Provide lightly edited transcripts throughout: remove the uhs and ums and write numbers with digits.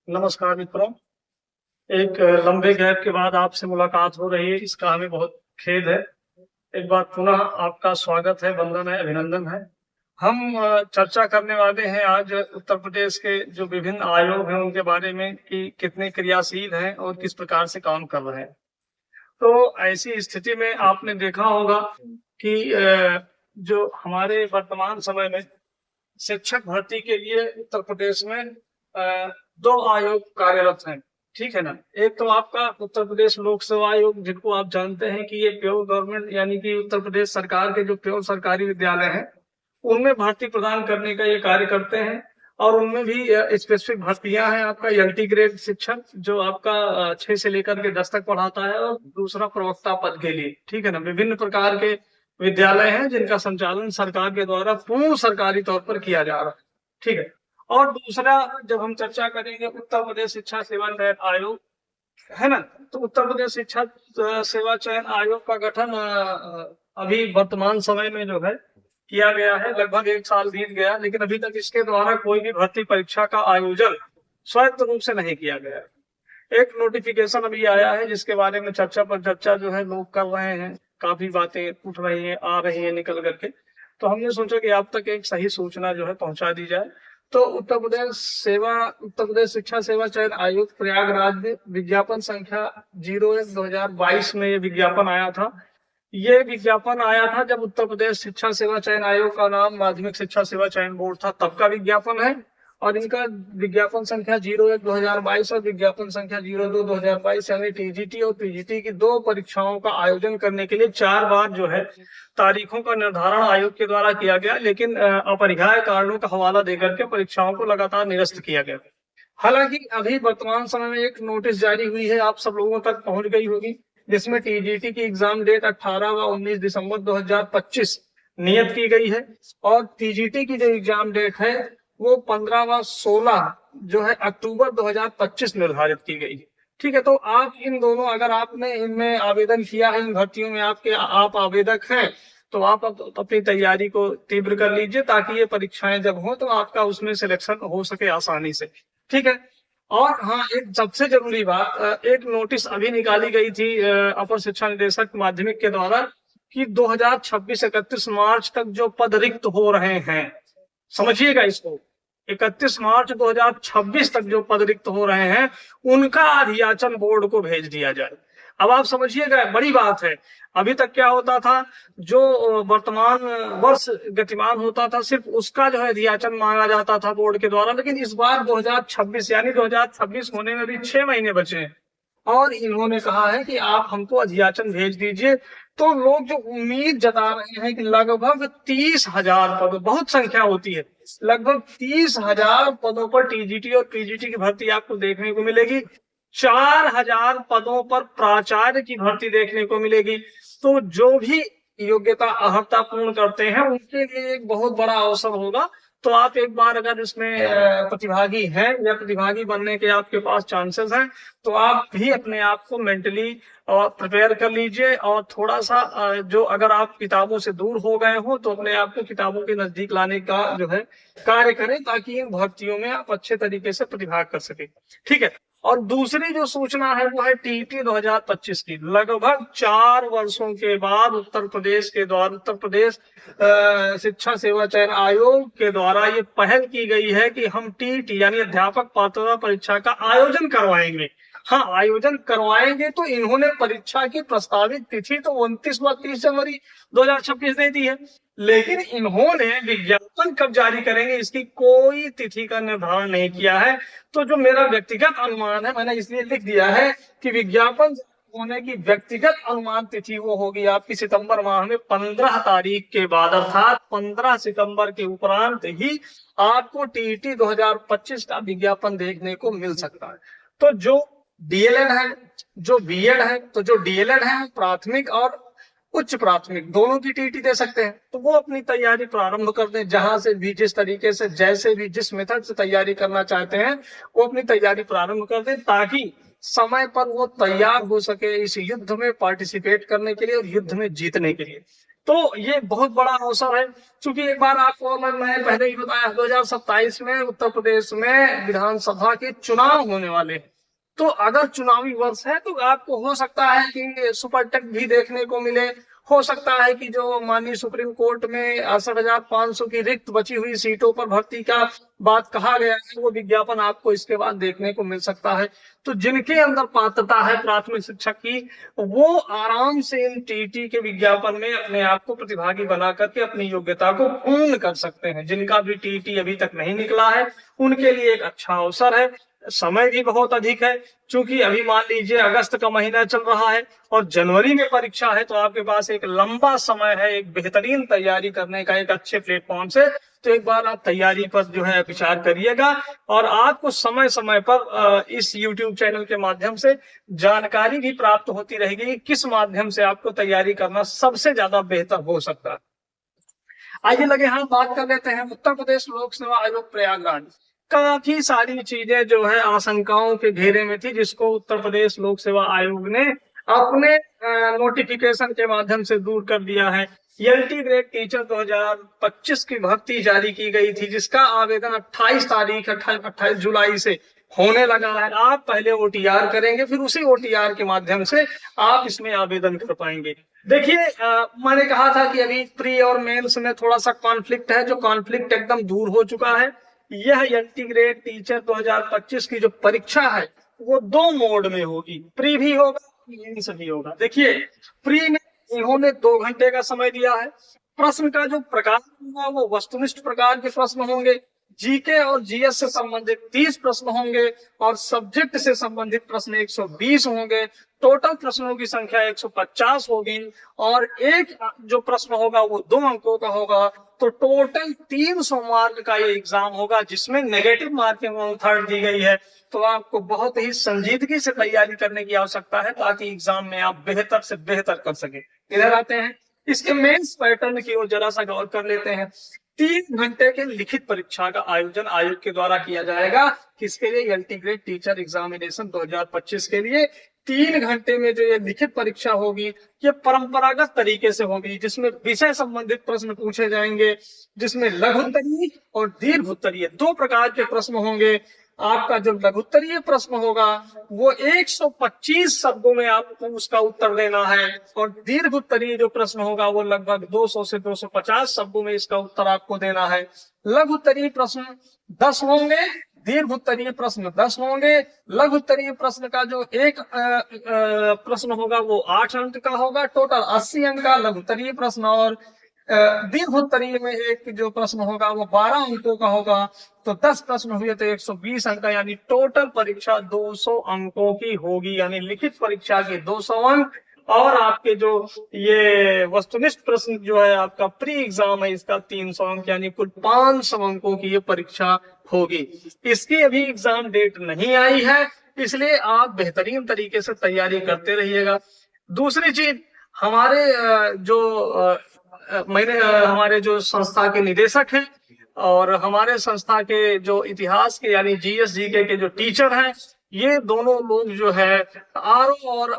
नमस्कार मित्रों। एक लंबे गैप के बाद आपसे मुलाकात हो रही है, इसका हमें बहुत खेद है। एक बार पुनः आपका स्वागत है, वंदन है, अभिनंदन है। हम चर्चा करने वाले हैं आज उत्तर प्रदेश के जो विभिन्न आयोग हैं उनके बारे में कि कितने क्रियाशील हैं और किस प्रकार से काम कर रहे हैं। तो ऐसी स्थिति में आपने देखा होगा कि जो हमारे वर्तमान समय में शिक्षक भर्ती के लिए उत्तर प्रदेश में दो आयोग कार्यरत हैं। ठीक है ना। एक तो आपका उत्तर प्रदेश लोक सेवा आयोग, जिनको आप जानते हैं कि ये प्योर गवर्नमेंट यानी कि उत्तर प्रदेश सरकार के जो प्योर सरकारी विद्यालय हैं उनमें भर्ती प्रदान करने का ये कार्य करते हैं। और उनमें भी स्पेसिफिक भर्तियां हैं। आपका एलटी ग्रेड शिक्षक जो आपका 6 से लेकर के 10 तक पढ़ाता है, और दूसरा प्रवक्ता पद के लिए। ठीक है ना। विभिन्न प्रकार के विद्यालय हैं जिनका संचालन सरकार के द्वारा पूर्ण सरकारी तौर पर किया जा रहा है। ठीक है। और दूसरा, जब हम चर्चा करेंगे उत्तर प्रदेश शिक्षा सेवा चयन आयोग, है ना, तो उत्तर प्रदेश शिक्षा सेवा चयन आयोग का गठन अभी वर्तमान समय में जो है किया गया है। लगभग 1 साल बीत गया, लेकिन अभी तक इसके द्वारा कोई भी भर्ती परीक्षा का आयोजन स्वायत्त रूप से नहीं किया गया। एक नोटिफिकेशन अभी आया है जिसके बारे में चर्चा पर चर्चा जो है लोग कर रहे हैं, काफी बातें उठ रही हैं, आ रही हैं निकल करके। तो हमने सोचा कि आप तक एक सही सूचना जो है पहुंचा दी जाए। तो उत्तर प्रदेश शिक्षा सेवा चयन आयोग प्रयागराज में विज्ञापन संख्या 01/2022 में ये विज्ञापन आया था। ये विज्ञापन आया था जब उत्तर प्रदेश शिक्षा सेवा चयन आयोग का नाम माध्यमिक शिक्षा सेवा चयन बोर्ड था, तब का विज्ञापन है। और इनका विज्ञापन संख्या 01/2022 और विज्ञापन संख्या 02/2022 यानी टीजीटी और पीजीटी की 2 परीक्षाओं का आयोजन करने के लिए 4 बार जो है तारीखों का निर्धारण आयोग के द्वारा किया गया, लेकिन अपरिहार्य कारणों का हवाला देकर के परीक्षाओं को लगातार निरस्त किया गया। हालांकि अभी वर्तमान समय में एक नोटिस जारी हुई है, आप सब लोगों तक पहुंच गई होगी, जिसमें टीजीटी की एग्जाम डेट 18 व 19 दिसंबर 2025 नियत की गई है। और पीजीटी की जो एग्जाम डेट है वो 15 व 16 जो है अक्टूबर 2025 निर्धारित की गई है। ठीक है। तो आप इन दोनों, अगर आपने इनमें आवेदन किया है, इन भर्तियों में आप आवेदक हैं, तो आप अपनी तैयारी को तीव्र कर लीजिए, ताकि ये परीक्षाएं जब हो तो आपका उसमें सिलेक्शन हो सके आसानी से। ठीक है। और हाँ, एक सबसे जरूरी बात, एक नोटिस अभी निकाली गई थी अपर शिक्षा निदेशक माध्यमिक के द्वारा कि 2026-31 मार्च तक जो पद रिक्त हो रहे हैं, समझिएगा इसको, 31 मार्च 2026 तक जो पद रिक्त हो रहे हैं उनका अधियाचन बोर्ड को भेज दिया जाए। अब आप समझिएगा, बड़ी बात है। अभी तक क्या होता था, जो वर्तमान वर्ष गतिमान होता था सिर्फ उसका जो है अधियाचन मांगा जाता था बोर्ड के द्वारा, लेकिन इस बार 2026 यानी 2026 होने में भी 6 महीने बचे हैं और इन्होंने कहा है कि आप हमको अधियाचन भेज दीजिए। तो लोग जो उम्मीद जता रहे हैं कि लगभग 30,000 पद, बहुत संख्या होती है, लगभग 30,000 पदों पर टीजीटी और पीजीटी की भर्ती आपको देखने को मिलेगी। 4,000 पदों पर प्राचार्य की भर्ती देखने को मिलेगी। तो जो भी योग्यता अर्हता पूर्ण करते हैं उनके लिए एक बहुत बड़ा अवसर होगा। तो आप एक बार अगर इसमें प्रतिभागी हैं या प्रतिभागी बनने के आपके पास चांसेस हैं, तो आप भी अपने आप को मेंटली और प्रिपेयर कर लीजिए। और थोड़ा सा जो, अगर आप किताबों से दूर हो गए हो तो अपने आप को किताबों के नजदीक लाने का जो है कार्य करें, ताकि इन भर्तियों में आप अच्छे तरीके से प्रतिभाग कर सके। ठीक है। और दूसरी जो सूचना है वो है टीटी 2025 की। लगभग 4 वर्षों के बाद उत्तर प्रदेश शिक्षा सेवा चयन आयोग के द्वारा ये पहल की गई है कि हम टीटी यानी अध्यापक पात्रता परीक्षा का आयोजन करवाएंगे। हाँ, आयोजन करवाएंगे। तो इन्होंने परीक्षा की प्रस्तावित तिथि तो 29 व 30 जनवरी 2026 दे दी है, लेकिन इन्होंने विज्ञापन कब जारी करेंगे इसकी कोई तिथि का निर्धारण नहीं किया है। तो जो मेरा व्यक्तिगत अनुमान है, मैंने इसलिए लिख दिया है कि विज्ञापन होने की व्यक्तिगत अनुमान तिथि वो होगी आपकी सितंबर माह में 15 तारीख के बाद, अर्थात 15 सितंबर के उपरांत ही आपको टीईटी 2025 का विज्ञापन देखने को मिल सकता है। तो जो डीएलएड है, जो बीएड है, तो जो डीएलएड है प्राथमिक और उच्च प्राथमिक दोनों की टीटी दे सकते हैं, तो वो अपनी तैयारी प्रारंभ कर दें। जहां से भी, जिस तरीके से, जैसे भी, जिस मेथड से तैयारी करना चाहते हैं वो अपनी तैयारी प्रारंभ कर दें, ताकि समय पर वो तैयार हो सके इस युद्ध में पार्टिसिपेट करने के लिए और युद्ध में जीतने के लिए। तो ये बहुत बड़ा अवसर है, क्योंकि एक बार आपको मैंने पहले ही बताया 2027 में उत्तर प्रदेश में विधानसभा के चुनाव होने वाले हैं। तो अगर चुनावी वर्ष है तो आपको हो सकता है कि सुपर टेक भी देखने को मिले, हो सकता है कि जो माननीय सुप्रीम कोर्ट में 68,500 की रिक्त बची हुई सीटों पर भर्ती का बात कहा गया है, वो विज्ञापन आपको इसके बाद देखने को मिल सकता है। तो जिनके अंदर पात्रता है प्राथमिक शिक्षक की, वो आराम से इन टीईटी के विज्ञापन में अपने आप को प्रतिभागी बना करके अपनी योग्यता को पूर्ण कर सकते हैं। जिनका भी टीईटी अभी तक नहीं निकला है, उनके लिए एक अच्छा अवसर है। समय भी बहुत अधिक है, क्योंकि अभी मान लीजिए अगस्त का महीना चल रहा है और जनवरी में परीक्षा है, तो आपके पास एक लंबा समय है एक बेहतरीन तैयारी करने का एक अच्छे प्लेटफॉर्म से। तो एक बार आप तैयारी पर जो है विचार करिएगा, और आपको समय समय पर इस YouTube चैनल के माध्यम से जानकारी भी प्राप्त होती रहेगी, किस माध्यम से आपको तैयारी करना सबसे ज्यादा बेहतर हो सकता है। आइए लगे हाँ बात कर लेते हैं उत्तर प्रदेश लोक सेवा आयोग प्रयागराज। काफी सारी चीजें जो है आशंकाओं के घेरे में थी, जिसको उत्तर प्रदेश लोक सेवा आयोग ने अपने नोटिफिकेशन के माध्यम से दूर कर दिया है। एलटी ग्रेड टीचर 2025 की भर्ती जारी की गई थी, जिसका आवेदन 28 जुलाई से होने लगा है। आप पहले ओटीआर करेंगे, फिर उसी ओटीआर के माध्यम से आप इसमें आवेदन कर पाएंगे। देखिए मैंने कहा था कि अभी प्री और मेंस में थोड़ा सा कॉन्फ्लिक्ट है, जो कॉन्फ्लिक्ट एकदम दूर हो चुका है। यह एलटी ग्रेड टीचर 2025 की जो परीक्षा है वो 2 मोड में होगी, प्री भी होगा, मेंस भी होगा। देखिए प्री में इन्होंने 2 घंटे का समय दिया है। प्रश्न का जो प्रकार होगा वो वस्तुनिष्ठ प्रकार के प्रश्न होंगे। जीके और जीएस से संबंधित 30 प्रश्न होंगे और सब्जेक्ट से संबंधित प्रश्न 120 होंगे। टोटल प्रश्नों की संख्या 150 होगी और एक जो प्रश्न होगा वो 2 अंकों का होगा। तो टोटल 300 मार्क का ये एग्जाम होगा, जिसमें नेगेटिव मार्किंग 1/3 दी गई है। तो आपको बहुत ही संजीदगी से तैयारी करने की आवश्यकता है, ताकि एग्जाम में आप बेहतर से बेहतर कर सके। इधर आते हैं इसके मेंस पैटर्न की ओर जरा सा गौर कर लेते हैं। 3 घंटे के लिखित परीक्षा का आयोजन आयोग के द्वारा किया जाएगा। किसके लिए? एलटी ग्रेड टीचर एग्जामिनेशन 2025 के लिए 3 घंटे में जो ये लिखित परीक्षा होगी, ये परंपरागत तरीके से होगी, जिसमें विषय संबंधित प्रश्न पूछे जाएंगे, जिसमें लघुत्तरीय और दीर्घोत्तरीय 2 प्रकार के प्रश्न होंगे। आपका जो लघुत्तरीय प्रश्न होगा वो 125 शब्दों में आपको उसका उत्तर देना है, और दीर्घोत्तरीय जो प्रश्न होगा वो लगभग 200 से 250 शब्दों में इसका उत्तर आपको देना है। लघुत्तरीय प्रश्न 10 होंगे, दीर्घोत्तरीय प्रश्न 10 होंगे। लघुत्तरीय प्रश्न का जो एक प्रश्न होगा वो 8 अंक का होगा, टोटल 80 अंक का लघुत्तरीय प्रश्न, और दीर्घोत्तरीय में एक जो प्रश्न होगा वो 12 अंकों का होगा। तो 10 प्रश्न हुए तो 120 अंक, यानी टोटल परीक्षा 200 अंकों की होगी, यानी लिखित परीक्षा के 200 अंक, और आपके जो ये वस्तुनिष्ठ प्रश्न जो है आपका प्री एग्जाम है इसका 300 अंक, यानी कुल 500 अंकों की ये परीक्षा होगी। इसकी अभी एग्जाम डेट नहीं आई है, इसलिए आप बेहतरीन तरीके से तैयारी करते रहिएगा। दूसरी चीज, हमारे हमारे जो संस्था के निदेशक हैं और हमारे संस्था के जो इतिहास के यानी जीएस जीके के जो टीचर हैं, ये दोनों लोग जो है आरओ और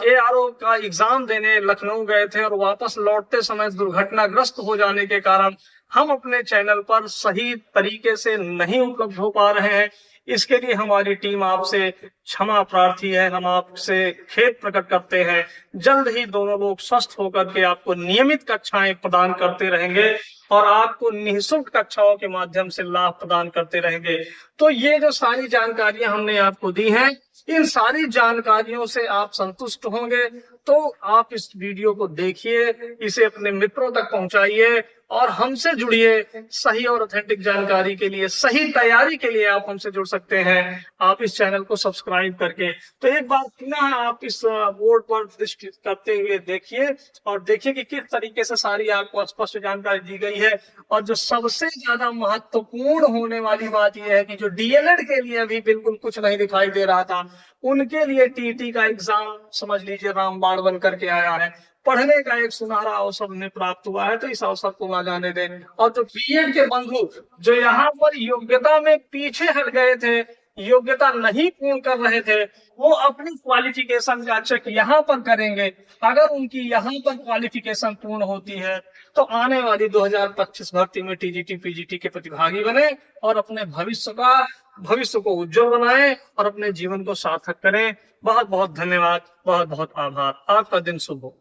एआरओ का एग्जाम देने लखनऊ गए थे, और वापस लौटते समय दुर्घटनाग्रस्त हो जाने के कारण हम अपने चैनल पर सही तरीके से नहीं उपलब्ध हो पा रहे हैं। इसके लिए हमारी टीम आपसे क्षमा प्रार्थी है, हम आपसे खेद प्रकट करते हैं। जल्द ही दोनों लोग स्वस्थ होकर के आपको नियमित कक्षाएं प्रदान करते रहेंगे और आपको निःशुल्क कक्षाओं के माध्यम से लाभ प्रदान करते रहेंगे। तो ये जो सारी जानकारियां हमने आपको दी हैं, इन सारी जानकारियों से आप संतुष्ट होंगे तो आप इस वीडियो को देखिए, इसे अपने मित्रों तक पहुंचाइए और हमसे जुड़िए। सही और ऑथेंटिक जानकारी के लिए, सही तैयारी के लिए आप हमसे जुड़ सकते हैं, आप इस चैनल को सब्सक्राइब करके। तो एक बार पुनः आप इस बोर्ड पर दृष्टि करते हुए देखिए और देखिए कि किस तरीके से सारी आपको स्पष्ट जानकारी दी गई है। और जो सबसे ज्यादा महत्वपूर्ण होने वाली बात यह है कि जो डीएलएड के लिए अभी बिल्कुल कुछ नहीं दिखाई दे रहा था, उनके लिए टीटी का एग्जाम समझ लीजिए रामबाण बन करके आया है। पढ़ने का एक सुनहरा अवसर उन्हें प्राप्त हुआ है, तो इस अवसर को ना जाने दें। और जो बीएड के बंधु जो यहाँ पर योग्यता में पीछे हट गए थे, योग्यता नहीं पूर्ण कर रहे थे, वो अपनी क्वालिफिकेशन का चेक यहाँ पर करेंगे। अगर उनकी यहाँ पर क्वालिफिकेशन पूर्ण होती है तो आने वाली 2025 भर्ती में टीजीटी पीजीटी के प्रतिभागी बने और अपने भविष्य को उज्जवल बनाएं और अपने जीवन को सार्थक करें। बहुत बहुत धन्यवाद, बहुत बहुत आभार। आपका दिन शुभ हो।